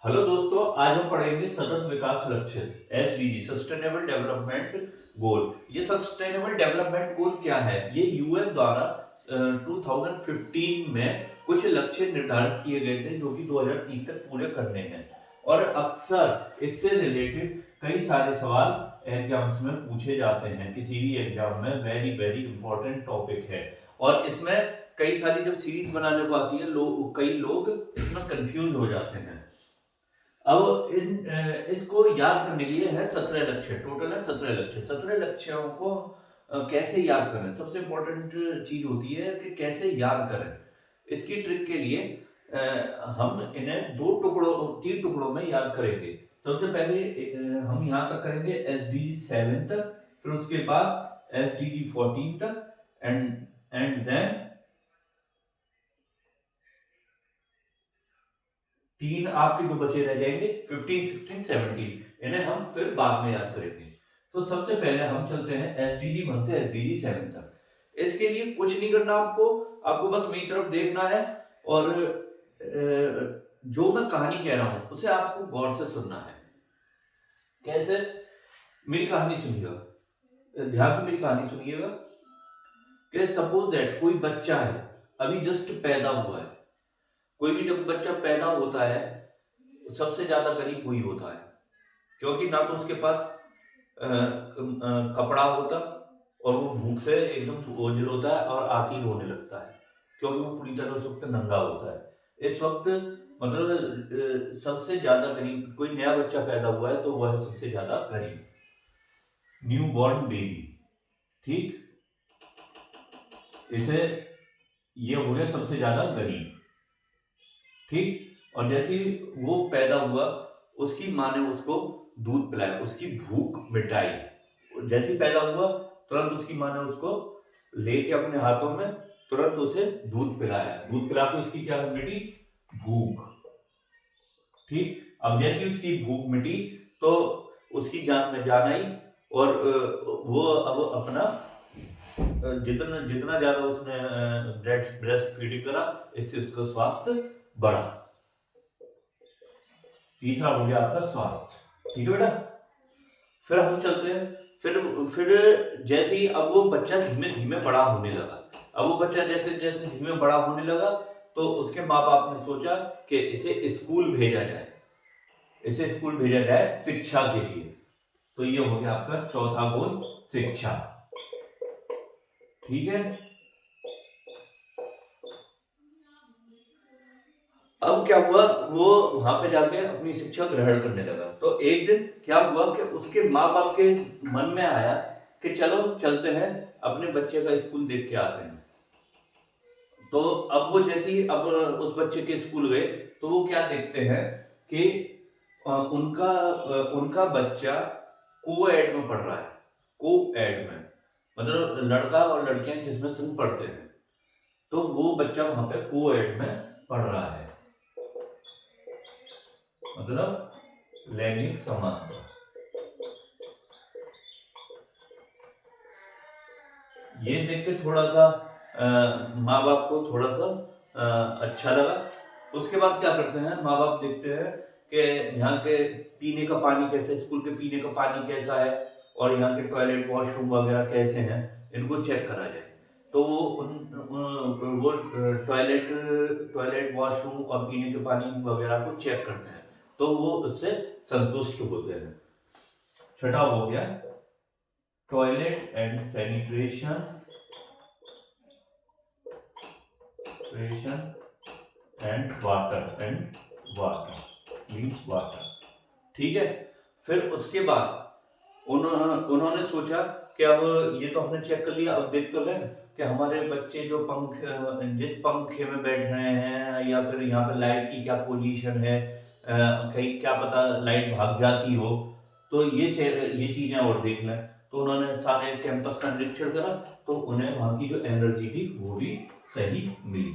Hello दोस्तों, आज हम पढ़ेंगे सतत विकास लक्ष्य एसडीजी सस्टेनेबल डेवलपमेंट गोल। ये सस्टेनेबल डेवलपमेंट गोल क्या है? ये यूएन द्वारा 2015 में कुछ लक्ष्य निर्धारित किए गए थे जो कि 2030 तक पूरे करने हैं। और अक्सर इससे रिलेटेड कई सारे सवाल एग्जाम्स में पूछे जाते हैं। किसी भी एग्जाम में वेरी वेरी इंपॉर्टेंट टॉपिक है। और इसमें कई सारी जब सीरीज बनाने को आती है कई लोग इसमें कंफ्यूज हो जाते हैं। अब इसको याद करने के लिए है 17 लक्ष्य, टोटल है 17 लक्ष्य। 17 लक्ष्यों को कैसे याद करें? सबसे इंपॉर्टेंट चीज होती है कि कैसे याद करें। इसकी ट्रिक के लिए हम इन्हें तीन टुकड़ों में याद करेंगे। सबसे पहले हम यहाँ तक करेंगे एसडीजी 7 तक, फिर उसके बाद एसडीजी 14 तक, एंड देन तीन आपके जो बचे रह जाएंगे 15, 16, 17। इन्हें हम फिर बाद में याद करेंगे। तो सबसे पहले हम चलते हैं एसडीजी 1 से एसडीजी 7 तक। इसके लिए कुछ नहीं करना आपको, बस मेरी तरफ देखना है और जो मैं कहानी कह रहा हूं उसे आपको गौर से सुनना है। कैसे? मेरी कहानी सुनिएगा, ध्यान से मेरी कहानी सुनिएगा। कि सपोज दैट कोई बच्चा है, अभी जस्ट पैदा हुआ है। कोई भी जब बच्चा पैदा होता है सबसे ज्यादा गरीब वही होता है, क्योंकि ना तो उसके पास कपड़ा होता और वो भूख से एकदम ओझल होता है और आती रोने लगता है, क्योंकि वो पूरी तरह उस वक्त नंगा होता है। इस वक्त मतलब सबसे ज्यादा गरीब कोई नया बच्चा पैदा हुआ है तो वह है सबसे ज्यादा गरीब, न्यू बॉर्न बेबी। ठीक, इसे ये हो गया सबसे ज्यादा गरीब। ठीक, और जैसे ही वो पैदा हुआ उसकी माँ ने उसको दूध पिलाया, उसकी भूख मिटाई। जैसे ही पैदा हुआ तुरंत उसकी माँ ने उसको लेके अपने हाथों में तुरंत उसे दूध पिलाया। दूध पिला के उसकी क्या मिटी? भूख। ठीक, अब जैसी उसकी भूख मिटी तो उसकी जान में जान आई और वो अब अपना जितना जितना ज्यादा उसने ब्रेस्ट फीडिंग करा इससे उसका स्वास्थ्य बढ़ा। तीसरा हो गया आपका स्वास्थ्य। ठीक है बेटा, फिर हम चलते हैं। फिर जैसे ही अब वो बच्चा धीमे धीमे बड़ा होने लगा। अब वो बच्चा जैसे जैसे धीमे बड़ा होने लगा तो उसके माँ बाप ने सोचा कि इसे स्कूल भेजा जाए, इसे स्कूल भेजा जाए शिक्षा के लिए। तो ये हो गया आपका चौथा गुण, शिक्षा। ठीक है, अब क्या हुआ? वो वहां पे जाके अपनी शिक्षा ग्रहण करने लगा। तो एक दिन क्या हुआ कि उसके माँ बाप के मन में आया कि चलो चलते हैं अपने बच्चे का स्कूल देख के आते हैं। तो अब वो जैसे ही अब उस बच्चे के स्कूल गए तो वो क्या देखते हैं कि उनका बच्चा को-एड में पढ़ रहा है। को-एड में मतलब लड़का और लड़कियां जिसमें संग पढ़ते हैं, तो वो बच्चा वहां पे को-एड में पढ़ रहा है, मतलब लैंगिक समानता। ये देख के थोड़ा सा माँ बाप को थोड़ा सा अच्छा लगा। उसके बाद क्या करते हैं माँ बाप? देखते हैं कि यहाँ के पीने का पानी कैसे, स्कूल के पीने का पानी कैसा है और यहाँ के टॉयलेट वॉशरूम वगैरह कैसे हैं, इनको चेक करा जाए। तो वो टॉयलेट टॉयलेट वॉशरूम और पीने के पानी वगैरह को चेक करते हैं, तो वो उससे संतुष्ट होते हैं। छठा हो गया toilet and sanitation and water clean water. ठीक है, फिर उसके बाद उन्होंने सोचा कि अब ये तो हमने चेक कर लिया, अब देख तो लें कि हमारे बच्चे जो जिस पंखे में बैठ रहे हैं या फिर यहाँ पे लाइट की क्या पोजीशन है, कहीं क्या पता लाइट भाग जाती हो, तो ये चीजें और देख लें। तो उन्होंने सारे कैंपस का निरीक्षण करा तो उन्हें वहां की जो एनर्जी थी वो भी सही मिली।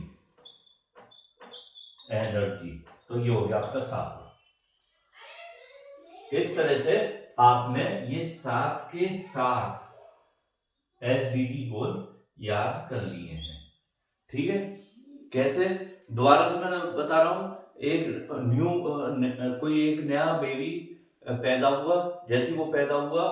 एनर्जी, तो ये हो गया आपका 7। इस तरह से आपने ये 7 के 7 एसडीजी गोल याद कर लिए हैं। ठीक है, कैसे? दोबारा से मैं बता रहा हूँ, एक कोई एक नया बेबी पैदा हुआ। जैसे ही वो पैदा हुआ,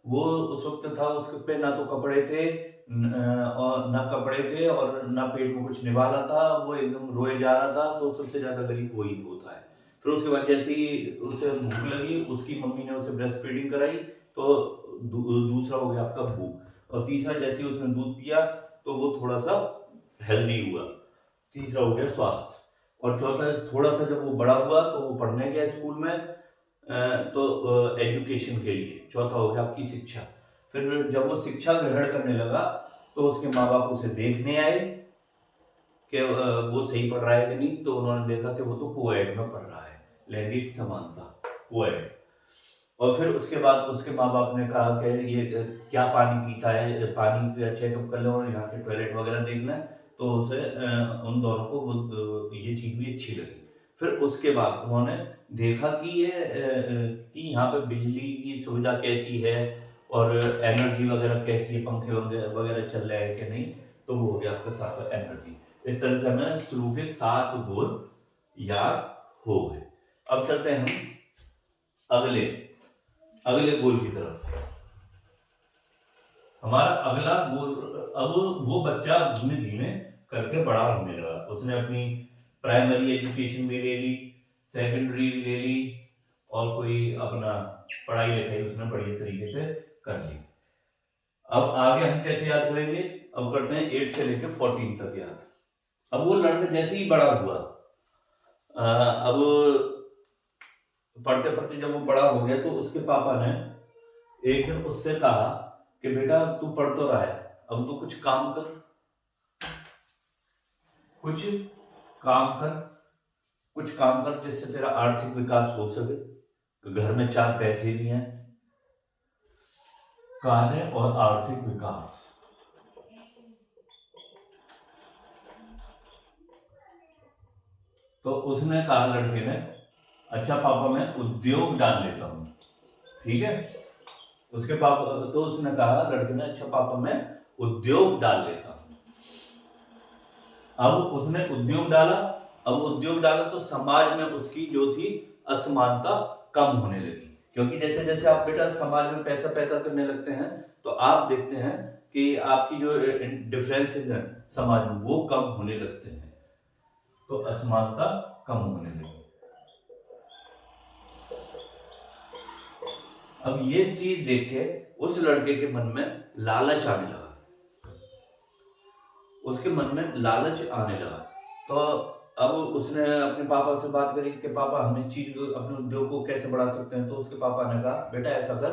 वो उस वक्त था, उसके पे ना तो कपड़े थे, और ना कपड़े थे और ना पेट में कुछ निवाला था, वो एकदम रोए जा रहा था। तो सबसे ज्यादा गरीब वही होता है। फिर उसके बाद जैसे ही उसे भूख लगी, उसकी मम्मी ने उसे ब्रेस्ट फीडिंग कराई, तो दूसरा हो गया आपका भूख, और तीसरा जैसे ही उसने दूध पिया तो वो थोड़ा सा हेल्दी हुआ। तीसरा हो गया स्वास्थ्य। और चौथा, थोड़ा सा जब वो बड़ा हुआ तो वो पढ़ने गया स्कूल में, तो एजुकेशन के लिए। चौथा हो गया आपकी शिक्षा। फिर जब वो शिक्षा ग्रहण करने लगा, तो उसके माँ बाप उसे देखने आए कि वो सही पढ़ रहा है कि नहीं। तो उन्होंने देखा कि वो तो कोएड में पढ़ रहा है, लैंगिक समानता, कोएड। और फिर उसके बाद उसके माँ बाप ने कहा कि ये क्या पानी पीता है, पानी का चेकअप कर लो और यहाँ के टॉयलेट वगैरह देख लें। तो उसे उन दोनों को ये चीज़ भी अच्छी लगी। फिर उसके बाद उन्होंने देखा कि कि यहाँ पे बिजली की सुविधा कैसी है, और एनर्जी वगैरह कैसी है, पंखे वगैरह चल रहे हैं कि नहीं। तो वो हो गया आपका सातवां, एनर्जी। इस तरह से हमें शुरू के 7 गुण याद हो गए। अब चलते हैं हम अगले अगले गोल की तरफ। हमारा अगला गोल, अब वो बच्चा धीमे धीमे करके बड़ा होने लगा। उसने अपनी प्राइमरी एजुकेशन भी ले ली, सेकेंडरी भी ले ली, और कोई अपना पढ़ाई लिखाई उसने बढ़िया तरीके से कर ली। अब आगे हम कैसे याद करेंगे? अब करते हैं 8 से लेकर 14 तक याद। अब वो लड़का जैसे ही बड़ा हुआ, अब पढ़ते पढ़ते जब वो बड़ा हो गया, तो उसके पापा ने एक दिन उससे कहा कि बेटा, तू पढ़ तो रहा है, अब तू कुछ काम कर, कुछ काम कर, कुछ काम कर जिससे तेरा आर्थिक विकास हो सके। घर में 4 पैसे भी हैं। कार्य और आर्थिक विकास। तो उसने कहा, लड़के ने, अच्छा पापा मैं उद्योग डाल लेता हूं। ठीक है। उसके पापा, तो उसने कहा लड़के ने, अच्छा पापा मैं उद्योग डाल लेता हूं। अब उसने उद्योग डाला। अब उद्योग डाला तो समाज में उसकी जो थी असमानता कम होने लगी। क्योंकि जैसे जैसे आप बेटा समाज में पैसा पैदा करने लगते हैं, तो आप देखते हैं कि आपकी जो डिफरेंसेस हैं समाज में, वो कम होने लगते हैं। तो असमानता कम होने लगी। अब ये चीज देख के उस लड़के के मन में लालच आने लगा। उसके मन में लालच आने लगा। तो अब उसने अपने पापा से बात करी कि पापा, हम इस चीज को, अपने उद्योग को कैसे बढ़ा सकते हैं। तो उसके पापा ने कहा, बेटा ऐसा कर,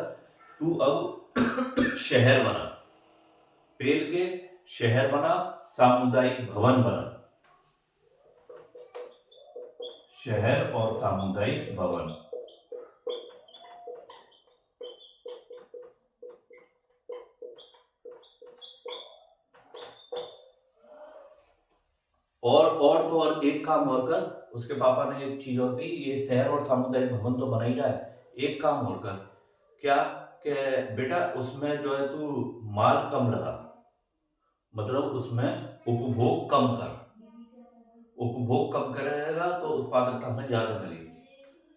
तू अब शहर बना, पेल के शहर बना, सामुदायिक भवन बना, शहर और सामुदायिक भवन। और तो और एक काम और कर। उसके पापा ने एक चीज और की, ये शहर और सामुदायिक भवन तो बना ही रहा है, एक काम और कर। क्या? कि बेटा उसमें जो है तू माल कम लगा, मतलब उसमें उपभोग कम कर। उपभोग कम करेगा तो उत्पादकता में ज्यादा मिलेगी।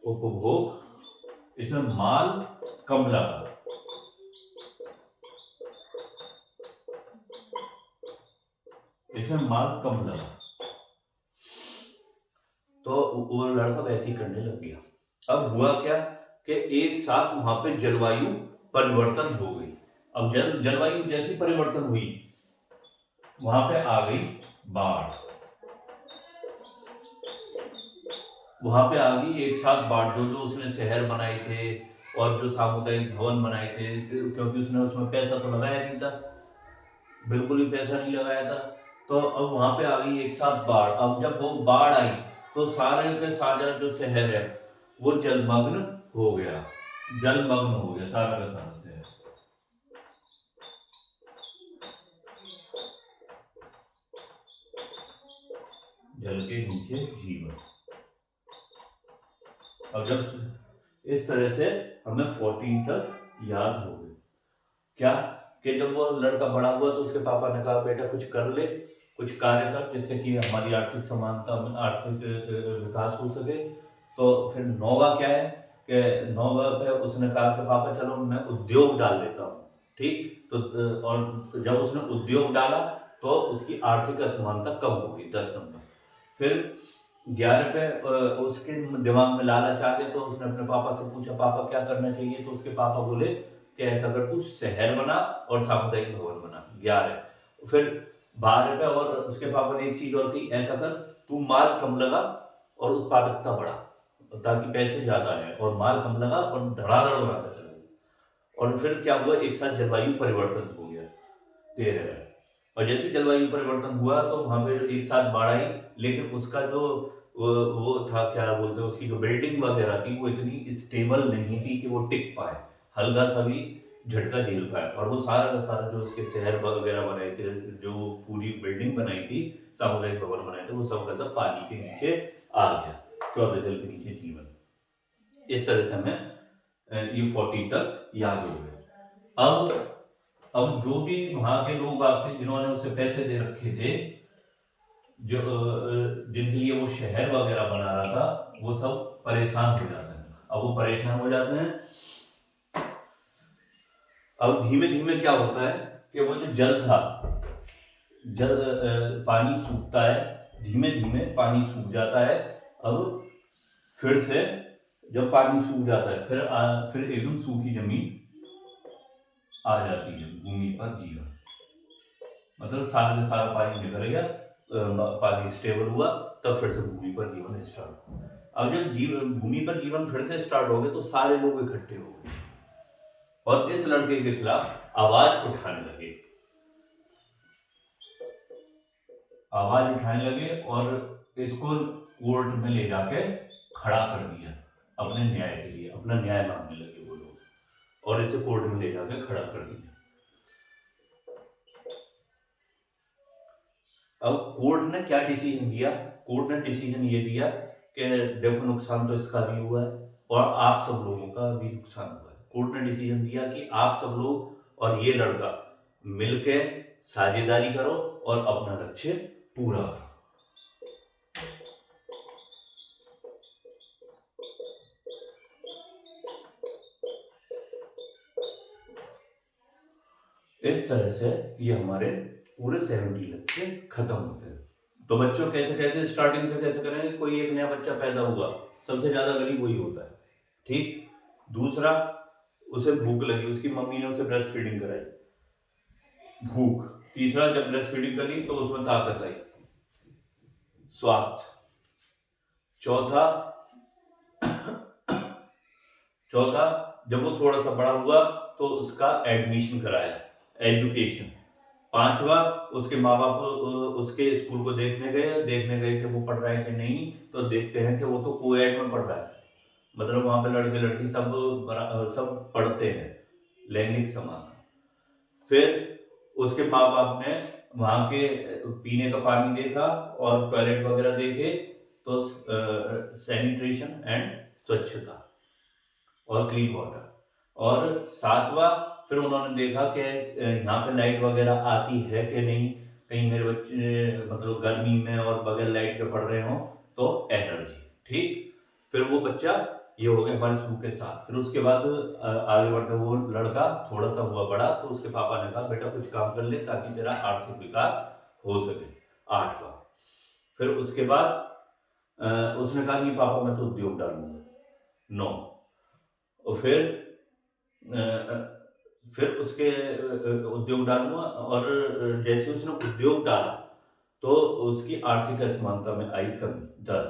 उपभोग, इसमें माल कम लगा, इसमें माल कम लगा। तो वो लड़का वैसे ही करने लग गया। अब हुआ क्या कि एक साथ वहां पे जलवायु परिवर्तन हो गई। अब जलवायु जैसी परिवर्तन हुई, वहां पे आ गई बाढ़। वहां पे आ गई एक साथ बाढ़। जो जो उसने शहर बनाए थे और जो सामुदायिक भवन बनाए थे, क्योंकि उसने उसमें पैसा तो लगाया नहीं था, बिल्कुल भी पैसा नहीं लगाया था। तो अब वहां पे आ गई एक साथ बाढ़। अब जब वो बाढ़ आई, तो सारे के सारा जो शहर है वो जलमग्न हो गया। जलमग्न हो गया सारा का सारा शहर। जल के नीचे जीवन। अब जब इस तरह से हमें 14 तक याद हो गए। क्या? कि जब वो लड़का बड़ा हुआ तो उसके पापा ने कहा, बेटा कुछ कर ले, कुछ कार्य कर जिससे कि हमारी आर्थिक समानता में आर्थिक विकास हो सके। तो फिर 9वां क्या है कि 9वां पे उसने कहा कि पापा चलो मैं उद्योग डाल लेता हूँ, ठीक। तो और जब उसने उद्योग डाला तो उसकी आर्थिक असमानता कम हो गई, 10 नंबर। फिर 11 पे उसके दिमाग में लालच आ गया, तो उसने अपने पापा से पूछा पापा क्या करना चाहिए, तो उसके पापा बोले कि ऐसा कर तू शहर बना और सामुदायिक भवन बना। 11 फिर 12 पे और उसके पापा ने एक चीज और की, ऐसा कर तू माल कम लगा और उत्पादकता बढ़ा, ताकि पैसे ज्यादा आए, और माल कम लगा और धड़ाधड़ बढ़ाता चला गया। और फिर क्या हुआ, एक साथ जलवायु परिवर्तन हो गया 13 में। और जैसे जलवायु परिवर्तन हुआ तो वहां पे एक साथ बाढ़ आई, लेकिन उसका जो वो था, क्या बोलते हैं, उसकी जो बिल्डिंग वगैरह थी वो इतनी स्टेबल नहीं थी कि वो टिक पाए, हल्का सा भी झटका झेल पाए। और वो सारा का सारा जो उसके शहर वगैरह बनाए थे, जो पूरी बिल्डिंग बनाई थी, सामुदायिक भवन बनाए थे, वो सब का सब पानी के नीचे आ गया, 14 जल के नीचे जीवन। इस तरह से हमें ये 40 तक याद हो गए। अब जो भी वहां के लोग आते जिन्होंने उसे पैसे दे रखे थे, जो जिनके लिए वो शहर वगैरह बना रहा था, वो सब परेशान हो जाते हैं। अब वो परेशान हो जाते हैं, अब धीमे धीमे क्या होता है कि वो जो जल था, जल पानी सूखता है, धीमे धीमे पानी सूख जाता है। अब फिर से जब पानी सूख जाता है, फिर एकदम सूखी जमीन आ जाती है भूमि पर जीवन, मतलब सारा का सारा पानी निकल गया, पानी स्टेबल हुआ, तब फिर से भूमि पर जीवन स्टार्ट हुआ। अब जब भूमि पर जीवन फिर से स्टार्ट हो गए तो सारे लोग इकट्ठे हो गए और इस लड़के के खिलाफ आवाज उठाने लगे, और इसको कोर्ट में ले जाके खड़ा कर दिया अपने न्याय के लिए, अपना न्याय मांगने लगे वो लोग, और इसे कोर्ट में ले जाके खड़ा कर दिया। अब कोर्ट ने क्या डिसीजन दिया, कोर्ट ने डिसीजन ये दिया कि देखो नुकसान तो इसका भी हुआ है और आप सब लोगों का भी नुकसान हुआ है। कोर्ट ने डिसीजन दिया कि आप सब लोग और ये लड़का मिलके साझेदारी करो और अपना लक्ष्य पूरा करो। इस तरह से ये हमारे पूरे 70 लक्ष्य खत्म होते हैं। तो बच्चों कैसे कैसे स्टार्टिंग से कैसे करेंगे, कोई एक नया बच्चा पैदा हुआ, सबसे ज्यादा गरीब वही होता है, ठीक। दूसरा, उसे भूख लगी, उसकी मम्मी ने उसे ब्रेस्ट फीडिंग कराई, भूख। तीसरा, जब ब्रेस्ट फीडिंग करी तो उसमें ताकत आई, स्वास्थ्य। चौथा चौथा जब वो थोड़ा सा बड़ा हुआ तो उसका एडमिशन कराया, एजुकेशन। पांचवा, उसके माँ बाप उसके स्कूल को देखने गए कि वो पढ़ रहा है कि नहीं, तो देखते हैं कि वो तो कोएड में पढ़ रहा है, मतलब वहां पे लड़के लड़की सब पढ़ते हैं, लैंगिक समानता। फिर उसके माँ बाप ने वहां के पीने का पानी देखा और टॉयलेट वगैरह देखे, तो सैनिटेशन एंड स्वच्छता और क्लीन वाटर। और सातवां, फिर उन्होंने देखा कि यहाँ पे लाइट वगैरह आती है कि नहीं, कहीं मेरे बच्चे मतलब गर्मी में और बगैर लाइट के पढ़ रहे हो, तो एनर्जी, ठीक। फिर वो बच्चा ये हो गया हमारे शुरू के साथ। फिर उसके बाद आगे बढ़ते वो लड़का थोड़ा सा हुआ बड़ा, तो उसके पापा ने कहा बेटा कुछ काम कर ले ताकि तेरा आर्थिक विकास हो सके, 8वां। फिर उसके बाद उसने कहा कि पापा मैं तो उद्योग डालूंगा, 9। और फिर उसके उद्योग डालूंगा, और जैसे उसने उद्योग डाला तो उसकी आर्थिक असमानता में आई कमी, 10।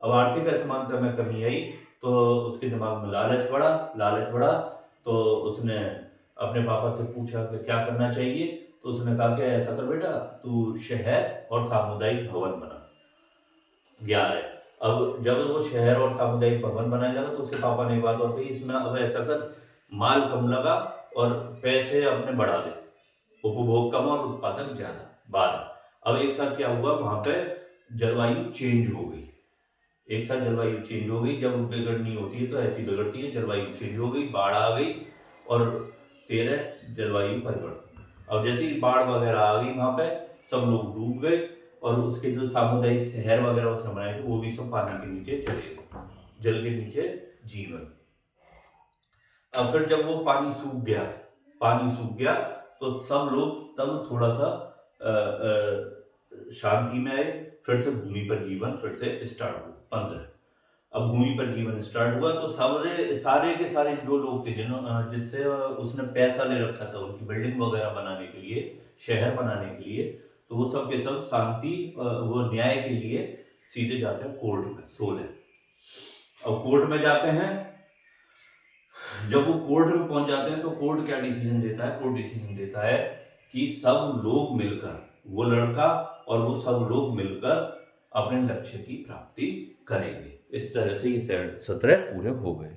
अब आर्थिक असमानता में कमी आई तो उसके दिमाग में लालच बढ़ा, तो उसने अपने पापा से पूछा कि क्या करना चाहिए, तो उसने कहा कि ऐसा कर बेटा, तू शहर और सामुदायिक भवन बना, 11। अब जब वो शहर और सामुदायिक भवन बनाने लगा तो उसके पापा ने एक बात और कही, इसमें अब ऐसा कर, माल कम लगा और पैसे अपने बढ़ा दे, उपभोग कम और उत्पादन ज्यादा, 12। अब एक साथ क्या हुआ, वहां पे जलवायु चेंज हो गई, एक साथ जलवायु चेंज हो गई। जब बिगड़नी होती है तो ऐसी बिगड़ती है, जलवायु चेंज हो गई, बाढ़ आ गई, और 13 जलवायु परिवर्तन। अब जैसे ही बाढ़ वगैरह आ गई वहां पे, सब लोग डूब गए और उसके जो सामुदायिक शहर वगैरह उसने बनाए थे वो भी सब पानी के नीचे चले गए, जल के नीचे जीवन। अब फिर जब वो पानी सूख गया तो सब लोग तब थोड़ा सा शांति में आए, फिर से भूमि पर जीवन फिर से स्टार्ट हुआ। 15 अब भूमि पर जीवन स्टार्ट हुआ तो सारे के सारे जो लोग थे जिससे उसने पैसा ले रखा था उनकी बिल्डिंग वगैरह बनाने के लिए, शहर बनाने के लिए, तो वो सब के सब शांति वो न्याय के लिए सीधे जाते हैं कोर्ट में, 16। अब कोर्ट में जाते हैं, जब वो कोर्ट में पहुंच जाते हैं तो कोर्ट क्या डिसीजन देता है? कोर्ट डिसीजन देता है कि सब लोग मिलकर, वो लड़का और वो सब लोग मिलकर अपने लक्ष्य की प्राप्ति करेंगे। इस तरह से ये 17 पूरे हो गए।